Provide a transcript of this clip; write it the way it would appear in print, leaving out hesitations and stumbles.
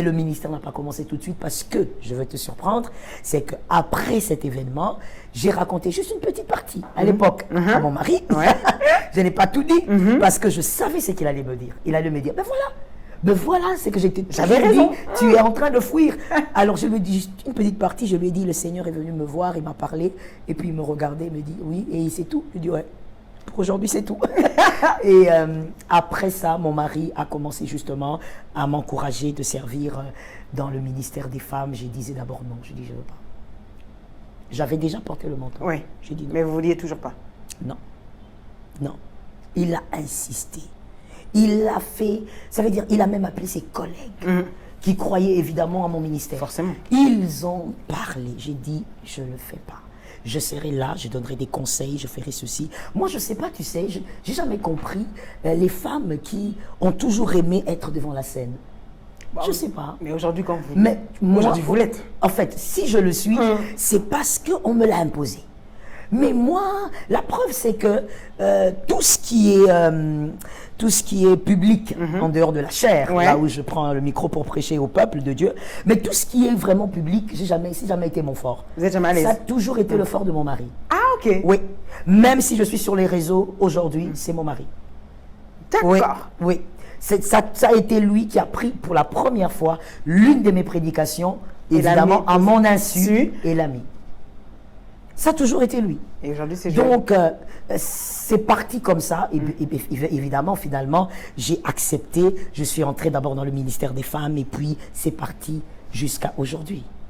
Mais le ministère n'a pas commencé tout de suite parce que, je veux te surprendre, c'est qu'après cet événement, j'ai raconté juste une petite partie à l'époque à mon mari. Je n'ai pas tout dit parce que je savais ce qu'il allait me dire. Il allait me dire, ben voilà, c'est que j'avais raison. Tu es en train de fuir. Alors je lui ai dit juste une petite partie, je lui ai dit, le Seigneur est venu me voir, il m'a parlé, et puis il me regardait, il me dit, oui, et c'est tout. Je lui ai dit, ouais, pour aujourd'hui c'est tout. Et après ça, mon mari a commencé justement à m'encourager de servir dans le ministère des femmes. J'ai disais d'abord non, je dis je veux pas. J'avais déjà porté le manteau. Oui, j'ai dit non. Mais vous vouliez toujours pas. Non, non. Il a insisté. Il l'a fait, ça veut dire, il a même appelé ses collègues qui croyaient évidemment à mon ministère. Forcément. Ils ont parlé. J'ai dit, je ne le fais pas. Je serai là, je donnerai des conseils, je ferai ceci. Moi, je ne sais pas, tu sais, je n'ai jamais compris les femmes qui ont toujours aimé être devant la scène. Je ne sais pas. Mais aujourd'hui, quand vous... Mais moi, aujourd'hui, vous l'êtes. En fait, si je le suis, c'est parce qu'on me l'a imposé. Mais moi, la preuve, c'est que tout ce qui est public en dehors de la chair, là où je prends le micro pour prêcher au peuple de Dieu, mais tout ce qui est vraiment public, c'est jamais été mon fort. Vous êtes jamais à l'aise. Ça a toujours été le fort de mon mari. Ah, ok. Oui. Même si je suis sur les réseaux, aujourd'hui, c'est mon mari. D'accord. Oui. Ça a été lui qui a pris pour la première fois l'une de mes prédications, évidemment, à mon insu, et l'a mis. Ça a toujours été lui. Et aujourd'hui, c'est donc, c'est parti comme ça. Et évidemment, finalement, j'ai accepté. Je suis entré d'abord dans le ministère des femmes et puis c'est parti jusqu'à aujourd'hui.